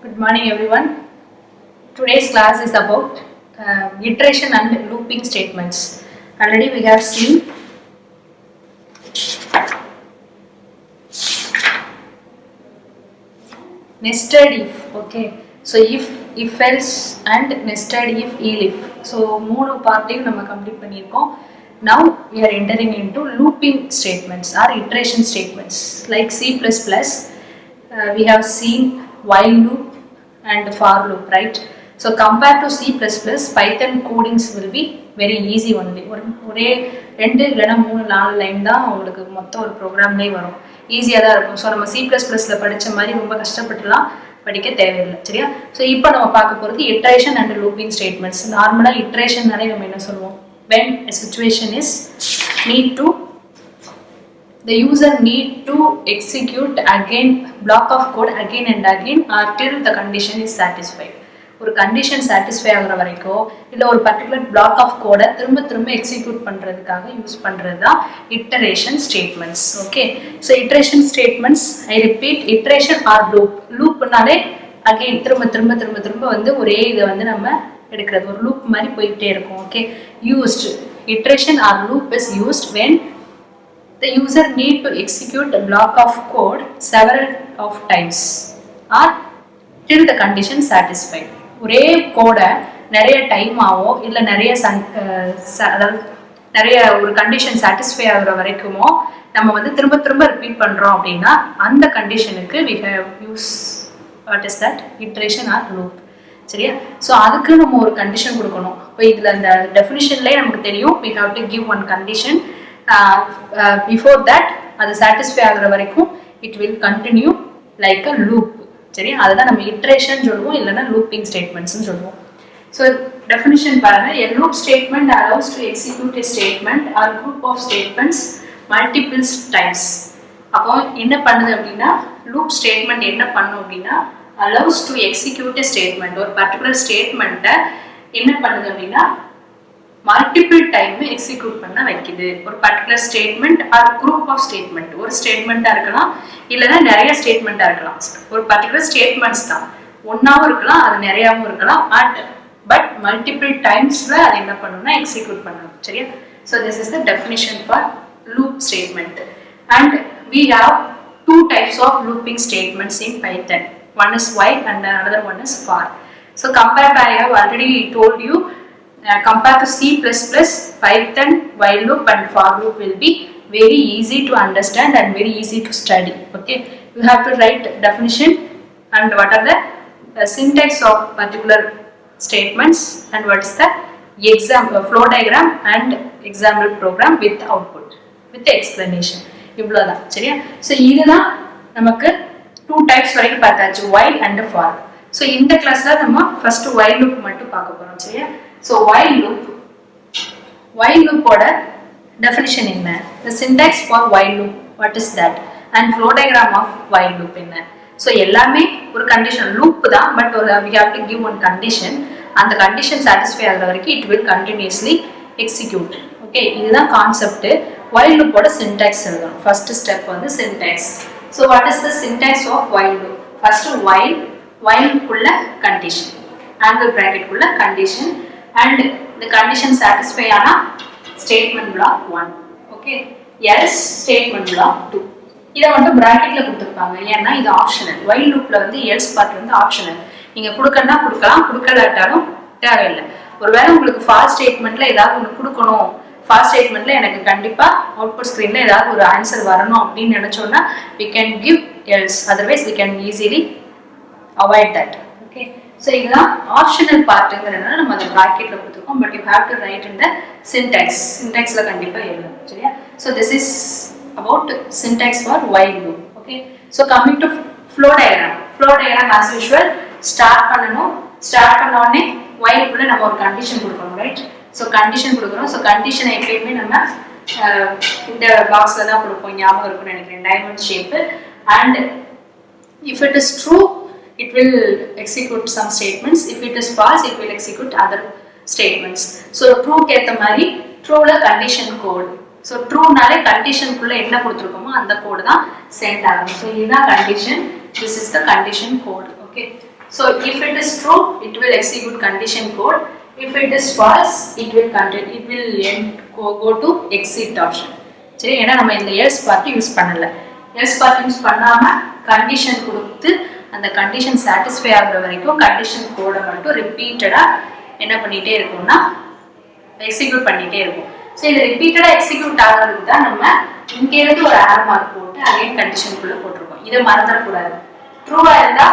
Good morning, everyone. Today's class is about iteration and looping statements. Already we have seen nested if. Okay, so if else and nested if elif. So மூணு பார்ட்டையும் நம்ம complete பண்ணியிருக்கோம். Now we are entering into looping statements or iteration statements like C++. We have seen while loop and for loop, right? So compared to C++, Python codings will be very easy only. ஒரே 2 இல்லைனா 3-4 line தான் உங்களுக்கு மொத்தம் ஒரு ப்ரோக்ராம்லேயே வரும். ஈஸியாக தான் இருக்கும். ஸோ நம்ம C++ல படித்த மாதிரி ரொம்ப கஷ்டப்பட்டுலாம் படிக்க தேவையில்லை, சரியா? ஸோ இப்போ நம்ம பார்க்க போகிறது இட்ரேஷன் அண்ட் லூப்பிங் ஸ்டேட்மெண்ட்ஸ். நார்மலாக இட்ரேஷன்னாலே நம்ம என்ன சொல்லுவோம்? When a situation is the user need to execute again block of code again and again till the condition is satisfied. ஒரு கண்டிஷன் சாட்டிஸ்ஃபை ஆகிற வரைக்கும் இல்லை ஒரு பர்டிகுலர் பிளாக் ஆஃப் கோடை திரும்ப எக்ஸிக்யூட் பண்ணுறதுக்காக யூஸ் பண்ணுறது தான் iteration statements. Okay, so iteration statements, I repeat, iteration or லூப்னாலே அகெயின் திரும்ப வந்து ஒரே இதை வந்து நம்ம எடுக்கிறது, ஒரு லூப் மாதிரி போயிட்டே இருக்கும். Okay, used iteration or loop is used when the user need to execute a block of code several of times or till the condition satisfied. ஒரே கோடை நிறைய டைம் ஆகும் இல்லை நிறைய ஒரு கண்டிஷன் சாட்டிஸ்ஃபை ஆகுற வரைக்குமோ நம்ம வந்து திரும்ப ரிப்பீட் பண்ணுறோம் அப்படின்னா அந்த கண்டிஷனுக்கு we have use what is that iteration or loop, சரியா? ஸோ அதுக்கு நம்ம ஒரு கண்டிஷன் கொடுக்கணும். இப்போ இதில் அந்த டெஃபினிஷன்லேயே நமக்கு தெரியும் we have to give one condition. Before that அது சாட்டிஸ்ஃபை ஆகுற வரைக்கும் it will continue like a loop, சரியா? அதுதான் நம்ம இட்ரேஷன் சொல்லுவோம், இல்லைன்னா லூப்பிங் ஸ்டேட்மெண்ட்ஸ்னு சொல்லுவோம். ஸோ டெஃபினிஷன் பாருங்க, a loop statement allows to execute a statement or group of statements multiple times. அப்போ என்ன பண்ணுது அப்படின்னா, லூப் ஸ்டேட்மெண்ட் என்ன பண்ணும் அப்படின்னா allows to execute a statement, ஒரு பர்டிகுலர் ஸ்டேட்மெண்ட்டை என்ன பண்ணுது அப்படின்னா மல்டிபிள் டைம் எக்ஸிக்யூட் பண்ண வைக்குது. ஒரு particular statement or group of statement, ஒரு ஸ்டேட்மெண்ட்டாக இருக்கலாம் இல்லைன்னா நிறைய ஸ்டேட்மெண்ட்டாக இருக்கலாம். ஒரு பர்டிகுலர் ஸ்டேட்மெண்ட்ஸ் தான், ஒன்றாவும் இருக்கலாம், அது நிறையாவும் இருக்கலாம், பட் மல்டிபிள் டைம்ஸில் அதை என்ன பண்ணணும்னா எக்ஸிக்யூட் பண்ணணும், சரியா? So this is the definition for loop statement. And we have two types of looping statements in Python. One is while and another one is for. So compared, I have already told you, compared to C++, Python while loop and for loop will be very easy to understand and very easy to study. Okay, you have to write definition and what are the syntax of particular statements and what is the flow diagram and example program with output with the explanation. இவ்வளோதான், சரியா? So இதுதான் நமக்கு 2 types வரைக்கும் பார்த்தாச்சு, while and for. So இந்த கிளாஸில் நம்ம first while loop மட்டும் பார்க்க போகிறோம், சரியா? ஸோ while loop-ஓட டெஃபினிஷன் என்ன, the syntax for while loop, what is that, and flow diagram of while loop என்ன. ஸோ எல்லாமே ஒரு கண்டிஷன் லூப் தான், பட் ஒரு we have to give one condition. அந்த கண்டிஷன் சாட்டிஸ்ஃபை ஆகிற வரைக்கும் it will continuously execute. Okay, இதுதான் concept. while loop-ஓட syntax எழுதணும். ஃபர்ஸ்ட் ஸ்டெப் வந்து syntax. So what is the syntax of while loop? First while-குள்ள கண்டிஷன், angle bracket-குள்ள condition, and the condition satisfy ஆனா statement block 1, okay, else statement block 2. இதை மட்டும் பிராக்கெட்ல கொடுத்துருப்பாங்க, ஏன்னா இது ஆப்ஷனல். while loopல வந்து else part வந்து ஆப்ஷனல், நீங்க கொடுக்கணும்னா கொடுக்கலாம், கொடுக்கலாட்டாலும் தேவையில்லை. ஒருவேளை உங்களுக்கு ஃபார் ஸ்டேட்மெண்ட்ல ஏதாவது ஒன்று கொடுக்கணும், ஃபார் ஸ்டேட்மெண்ட்ல எனக்கு கண்டிப்பா அவுட்புட் ஸ்கிரீன்ல ஏதாவது ஒரு ஆன்சர் வரணும் அப்படின்னு நினைச்சோம்னா we can give else, otherwise we can easily avoid that. Okay, so இதுதான் ஆப்ஷனல் பார்ட்டுங்கிறதுனால நம்ம அதை ப்ராக்கெட்ல கொடுத்துருக்கோம், but you have to write in the சின்டாக்ஸ்ல கண்டிப்பாக எழுதணும், சரியா? So this is about syntax for while loop. Okay, so coming to flow diagram as usual start பண்ணணும். ஸ்டார்ட் பண்ண உடனே while-குள்ள நம்ம ஒரு கண்டிஷன் கொடுக்கணும், ரைட்? ஸோ கண்டிஷன் கொடுக்குறோம். ஸோ கண்டிஷனை எப்பயுமே நம்ம இந்த பாக்ஸில் தான் கொடுப்போம், ஞாபகம் இருக்குன்னு நினைக்கிறேன், diamond shape. And if it is true it will execute some statements, if it is false it will execute other statements. So true கேத்த மாதிரி trueல condition code. So true நாலே condition குள்ள என்ன கொடுத்திருக்கோமோ அந்த கோட் தான் சென்ட் ஆகும். So இதுதான் condition, this is the condition code. Okay, So if it is true, it will execute condition code. If it is false, it will go to exit option. சரி, ஏன்னா நம்ம இந்த else part யூஸ் பண்ணல. else part use பண்ணாம condition கொடுத்து அந்த condition satisfy ஆகுற வரைக்கும் கண்டிஷன் கோடை மட்டும் ரிப்பீட்டடா என்ன பண்ணிட்டே இருக்கும்னா எக்ஸிக்யூட் பண்ணிட்டே இருக்கும். ஸோ இது ரிப்பீட்டடா எக்ஸிக்யூட் ஆகிறதுக்கு தான் நம்ம இங்க இருந்து ஒரு ஆரோ மார்க் போட்டு அகைன் கண்டிஷனுக்குள்ள போட்டிருக்கோம். இதை மறந்துடக்கூடாது. ட்ரூவா இருந்தா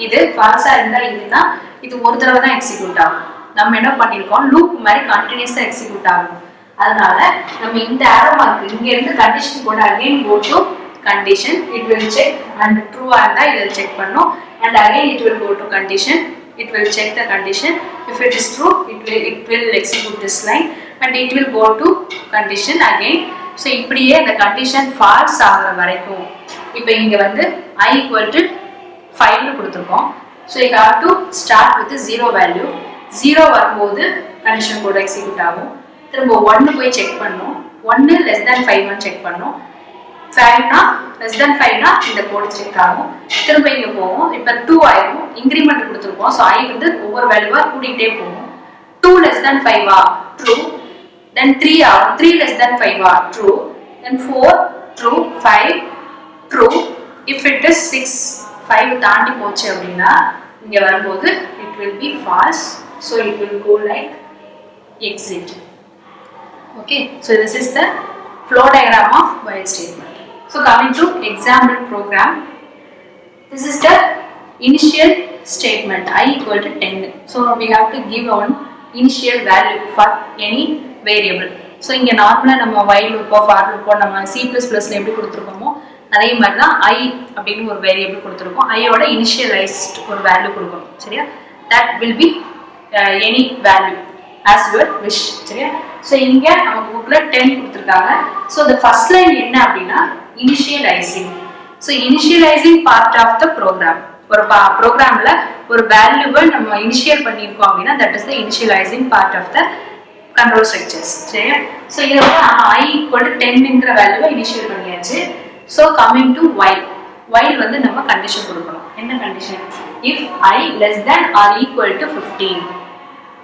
இது, ஃபால்ஸா இருந்தா இதுன்னா இது ஒரு தடவை தான் எக்ஸிக்யூட் ஆகும். நம்ம என்ன பண்ணிருக்கோம், லூப் மாதிரி கண்டினியூஸா எக்ஸிக்யூட் ஆகும். அதனால நம்ம இந்த ஆரோ மார்க் இங்க இருந்து கண்டிஷன் போட again go to condition, it will check and true and it will check pannu, and again it will go to condition, it will check the condition. If it is true, it will execute this line and it will go to condition again. So இப்படியே the condition false ஆகுற வரைக்கும் இப்போ இங்க வந்து I equal to 5 னு கொடுத்திருக்கோம். So you have to start with 0 value. 0 வரும்போது condition code execute ஆகும். திரும்ப 1 போய் செக் பண்ணனும். 1 less than 5 னு செக் பண்ணனும். 5 னா less than 5 னா இந்த கோட் செக் ஆகும். திரும்ப இங்க போவோம். இப்போ 2 ஆயிடும். இன்கிரிமெண்ட் கொடுத்திருக்கோம். சோ I வந்து ஒவ்வொரு வேல்யூவா கூட்டிட்டே போகும். 2 less than 5 ஆ true. Then 3 ஆகும். 3 less than 5 ah true. Then 4 true, 5 true. If it is 6, 5 தாண்டி போச்சு அப்படினா இங்க வரும்போது it will be false. So it will go like exit. Okay, so this is the flow diagram of while statement. So coming to example program, this is the initial statement I equal to 10. So we have to give one initial value for any variable. So இங்க நார்மலா நம்ம while loop or for loop நம்ம C++ ல எப்படி கொடுத்திருக்கோமோ அதே மாதிரி தான் I அப்படினு ஒரு வேரியபிள் கொடுத்திருக்கோம். I ஓட initialized ஒரு வேல்யூ கொடுக்கணும். சரியா? That will be any value as your wish. சரியா? So இங்க நமக்கு புக்ல 10 கொடுத்திருக்காங்க. So the first line என்ன அப்படினா initializing. So initializing part of the program. ஒரு ப்ரோக்ராம்ல ஒரு வேல்யூவை நம்ம இனிஷியல் பண்ணிருக்கோம் அப்படினா that is the initializing part of the control structures. சரியா? So இத வந்து I equal to 10 ங்கற வேல்யூவை இனிஷியல் பண்ணியாச்சு. So coming to while. While வந்து நம்ம கண்டிஷன் கொடுக்கணும். என்ன condition? If I less than or equal to 15.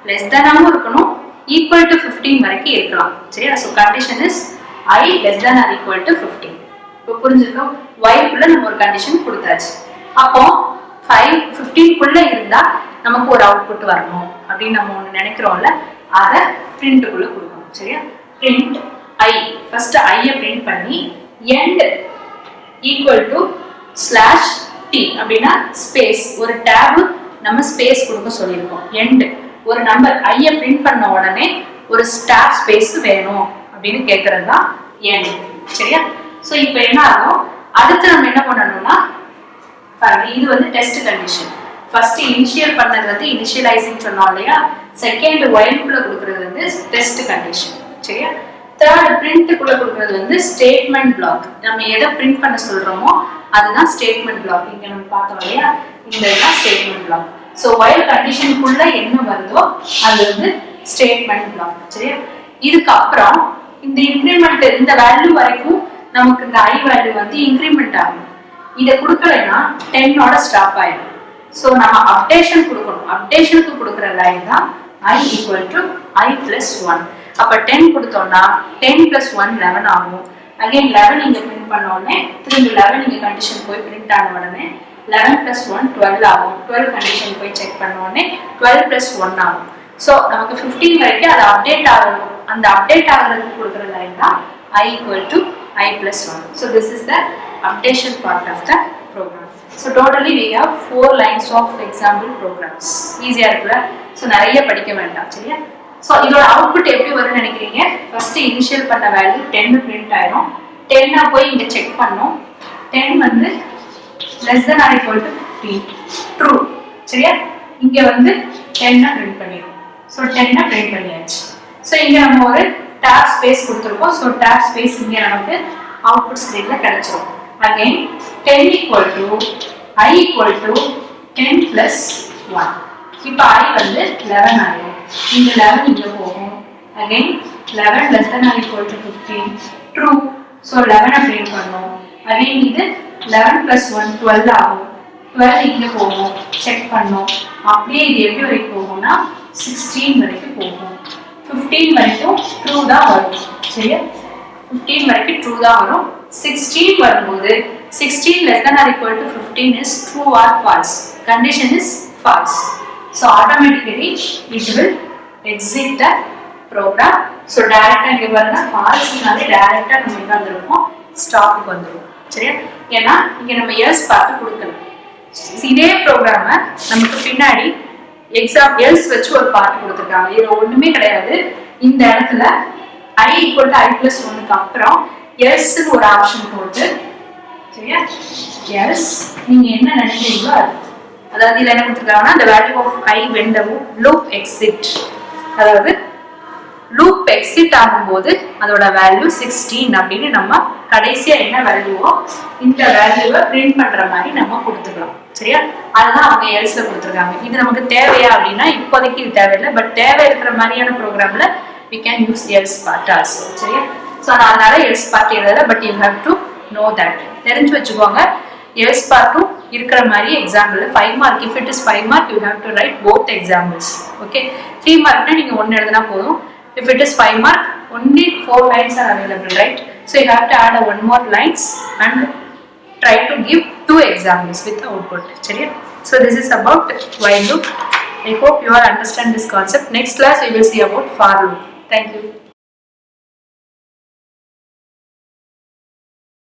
less than ஆவும் இருக்கணும், equal to 15 வரைக்கும் இருக்கலாம். சரியா? So condition is I less than or equal to 15. இப்போ புரிஞ்சுக்கோம். while குள்ள நம்ம ஒரு கண்டிஷன் கொடுத்தாச்சு. அப்போ 15 குள்ள இருந்தா நமக்கு ஒரு அவுட்புட் வரணும் அப்படி நம்ம ஒன்னு நினைக்கிறோம்ல, அத print குள்ள கொடுக்கணும். சரியா? print I, first I ய print பண்ணி end equal to /t அப்படினா ஸ்பேஸ், ஒரு tab நம்ம ஸ்பேஸ் கொடுக்க சொல்லிருக்கோம். end ஒரு நம்பர் I ய print பண்ண உடனே ஒரு ஸ்டார் ஸ்பேஸ் வேணும் அப்படினு கேக்குறது தான் end. சரியா? சோ இப்போ என்ன ஆகும், அடுத்து நம்ம என்ன பண்ணனும்னா இது வந்து டெஸ்ட் கண்டிஷன். ஃபர்ஸ்ட் இனிஷியல் பண்ணது வந்து இனிஷியலைசிங் சொன்னோம் இல்லையா, செகண்ட் while குள்ள கொடுக்கிறது வந்து டெஸ்ட் கண்டிஷன். சரியா? தேர்ட் print குள்ள கொடுக்கிறது வந்து ஸ்டேட்மென்ட் பிளாக். நம்ம எதை print பண்ண சொல்றோமோ அதுதான் ஸ்டேட்மென்ட் பிளாக். இங்க நம்ம பார்த்தோம் இல்லையா, இதுதான் statement block. So while condition குள்ள என்ன வருதோ அது வந்து ஸ்டேட்மென்ட் பிளாக். சரியா? இதுக்கு அப்புறம் இந்த இன்கிரிமெண்ட் இந்த வேல்யூ வரைக்கும் நமக்கு இந்த I வேல்யூ வந்து இன்கிரிமெண்ட் ஆகும். இத கொடுக்கலனா 10 ஓட ஸ்டாப் ஆயிடும். சோ நம்ம அப்டேஷன் கொடுக்கணும். அப்டேஷனுக்கு கொடுக்கிற லைன் தான் I equal to I plus 1. அப்ப 10 கொடுத்தோம்னா 10 plus 1 11 ஆகும். அகைன் 11 இங்க பிரிண்ட் பண்ண உடனே திரும்ப 11 இங்க கண்டிஷன் போய் பிரிண்ட் ஆன உடனே 11 plus 1 12 ஆகும். 12 கண்டிஷன் போய் செக் பண்ண உடனே 12 plus 1 ஆகும். சோ நமக்கு 15 வரைக்கும் அது அப்டேட் ஆகணும். அந்த அப்டேட் ஆகிறதுக்கு கொடுக்கிற லைன் தான் I equal to I plus 1. So this is the updation part of the program. So totally we have 4 lines of example programs. ஈஸியா இருக்குல்ல? சோ நிறைய படிக்க வேண்டாம். சரியா? சோ இதோட அவுட்புட் எப்படி வரும்னு நினைக்கிறீங்க? ஃபர்ஸ்ட் இனிஷியல் பண்ண வேல்யூ 10 பிரிண்ட் ஆயிடும். 10 போய் இங்க செக் பண்ணோம். 10 வந்து less than or equal to 15 true. சரியா? இங்க வந்து 10 பிரிண்ட் பண்ணிரும். சோ 10 பிரிண்ட் பண்ணியாச்சு. சோ இங்க நம்ம ஒரு tab space கொடுத்திருக்கோம். சோ tab space இங்க நமக்கு அவுட்புட் ஸ்கிரீன்ல கிடைச்சிரும். Again 10 equal to I equal to 10 plus 1. இப்போ I வந்து 11 ஆயிடும். இந்த 11 இங்க போகும். Again 11 less than or equal to 15 true. So 11 print பண்ணோம். Again இது 11 plus 1 12 ஆகும். 12 இங்கே போகும், செக் பண்ணோம். அப்படியே இது எப்படி வரைக்கும் போகும்னா 16 வரைக்கும் போகும். 15 வரைக்கும் ட்ரூ தான் வரும். சரியா? 15 வரைக்கும் ட்ரூ தான் வரும். 16 வரும்போது 16 less than or equal to 15 is true or false. Condition is false. So automatically it will exit the program. So direct இங்க பாருங்க falseனாலே டைரக்டா நம்ம இங்க வந்துருவோம், ஸ்டாப்க்கு வந்துருவோம். சரியா? ஏன்னா இங்க நம்ம எல்ஸ் பார்த்து கொடுக்கணும். இதே ப்ரோக்ராமை நமக்கு பின்னாடி எக்ஸாம் எல்ஸ் வச்சு ஒரு பார்ட் கொடுத்துருக்காங்க. இது ஒண்ணுமே கிடையாது. இந்த இடத்துல i equal to i plus 1க்கு அப்புறம் எல்ஸ் ஒரு ஆப்ஷன் போட்டு, சரியா, எல்ஸ் நீங்க என்ன நினைக்கிறீங்களோ அது, அதாவது இதுல என்ன கொடுத்துருக்காங்கன்னா the value of i when the loop exit, அதாவது லூப் எக்ஸிட் ஆகும்போது அதோட வேல்யூ 16 அப்படின்னு நம்ம கடைசியா என்ன வேல்யூவோ இந்த வேல்யூவை பிரிண்ட் பண்ற மாதிரி நம்ம கொடுத்துக்கலாம். சரியா? அதுதான் அவங்க எல்ஸ்ல கொடுத்துருக்காங்க. இது நமக்கு தேவையா அப்படின்னா இப்போதைக்கு இது தேவையில்லை, பட் தேவை இருக்கிற மாதிரியான ப்ரோக்ராம்ல we can use else part also. சரியா? ஸோ நான் அதனால else part எழுதல, but you have to know that. தெரிஞ்சு வச்சுக்கோங்க. else part-ம் இருக்கிற மாதிரி example 5 mark. if it is 5 mark you have to write both examples. okay? 3 markனா நீங்க ஒன்னு எழுதினா போதும். if it is 5 mark only 4 lines are available, right? So you have to add one more lines and try to give 2 examples with the output. சரியா? So this is about while loop. I hope you all understand this concept. Next class we will see about for loop. Thank you.